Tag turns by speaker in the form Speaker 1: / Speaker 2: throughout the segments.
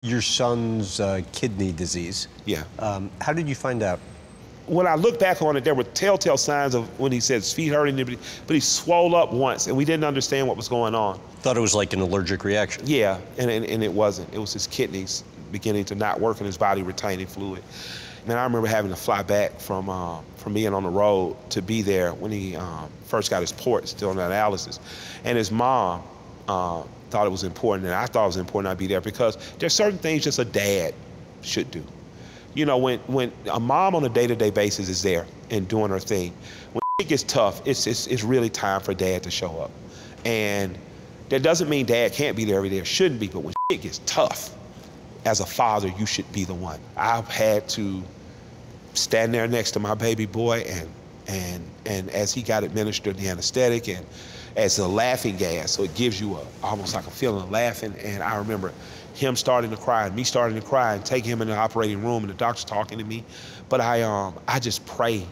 Speaker 1: Your son's kidney disease.
Speaker 2: Yeah.
Speaker 1: How did you find out?
Speaker 2: When I look back on it, there were telltale signs of when he said his feet hurting, but he swole up once, and we didn't understand what was going on.
Speaker 1: Thought it was like an allergic reaction.
Speaker 2: Yeah, and it wasn't. It was his kidneys beginning to not work and his body retaining fluid. And I remember having to fly back from being on the road to be there when he first got his port, still on dialysis. And his mom thought it was important, and I thought it was important I'd be there because there's certain things just a dad should do. You know, when a mom on a day-to-day basis is there and doing her thing, when it gets tough, it's really time for dad to show up. And that doesn't mean dad can't be there every day or shouldn't be, but when it gets tough, as a father, you should be the one. I've had to stand there next to my baby boy and as he got administered the anesthetic and as a laughing gas, so it gives you almost like a feeling of laughing. And I remember him starting to cry and me starting to cry and taking him in the operating room and the doctor's talking to me. But I just pray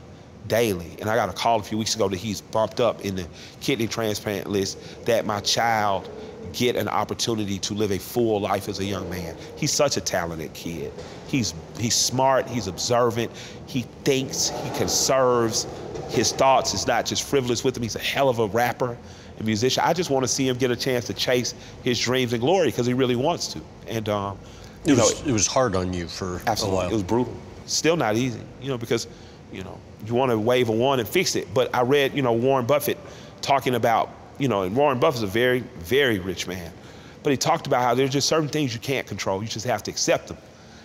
Speaker 2: daily. And I got a call a few weeks ago that he's bumped up in the kidney transplant list, that my child get an opportunity to live a full life as a young man. He's such a talented kid. He's smart, he's observant, he thinks, he conserves his thoughts. Is not just frivolous with him. He's a hell of a rapper and musician. I just want to see him get a chance to chase his dreams and glory because he really wants to. And
Speaker 1: it was hard on you for
Speaker 2: absolutely.
Speaker 1: a while.
Speaker 2: It was brutal. Still not easy, because you want to wave a wand and fix it. But I read, Warren Buffett talking about, and Warren Buffett's a very, very rich man. But he talked about how there's just certain things you can't control. You just have to accept them.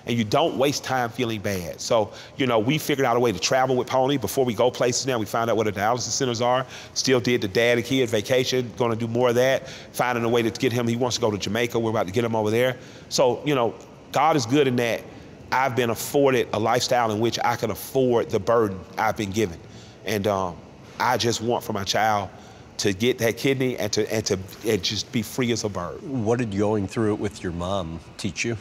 Speaker 2: And you don't waste time feeling bad. So, we figured out a way to travel with Pony before we go places now. We found out where the dialysis centers are. Still did the dad and kid vacation, gonna do more of that. Finding a way to get him, he wants to go to Jamaica. We're about to get him over there. So, God is good in that I've been afforded a lifestyle in which I can afford the burden I've been given. And I just want for my child to get that kidney and just be free as a bird.
Speaker 1: What did going through it with your mom teach you?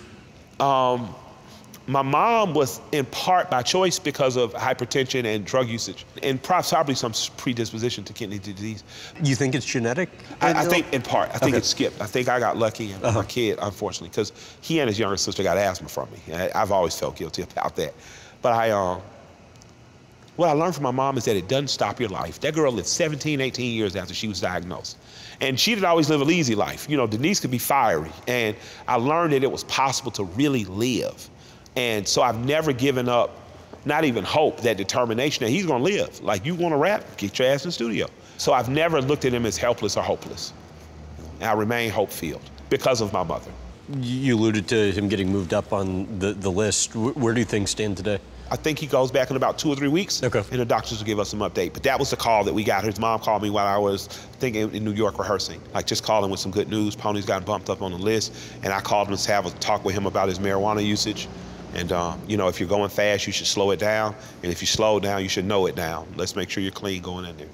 Speaker 2: My mom was in part by choice because of hypertension and drug usage, and probably some predisposition to kidney disease.
Speaker 1: You think it's genetic?
Speaker 2: I think in part. I think it's skipped. I think I got lucky and my kid, unfortunately, because he and his younger sister got asthma from me. I've always felt guilty about that. But what I learned from my mom is that it doesn't stop your life. That girl lived 17, 18 years after she was diagnosed. And she didn't always live an easy life. Denise could be fiery. And I learned that it was possible to really live. And so I've never given up, not even hope, that determination that he's gonna live. Like, you wanna rap, get your ass in the studio. So I've never looked at him as helpless or hopeless. And I remain hope-filled because of my mother.
Speaker 1: You alluded to him getting moved up on the list. Where do things stand today?
Speaker 2: I think he goes back in about 2 or 3 weeks, and the doctors will give us some update. But that was the call that we got. His mom called me while I was in New York rehearsing, like just calling with some good news. Pony's got bumped up on the list, and I called him to have a talk with him about his marijuana usage. And if you're going fast, you should slow it down. And if you slow it down, you should know it down. Let's make sure you're clean going in there.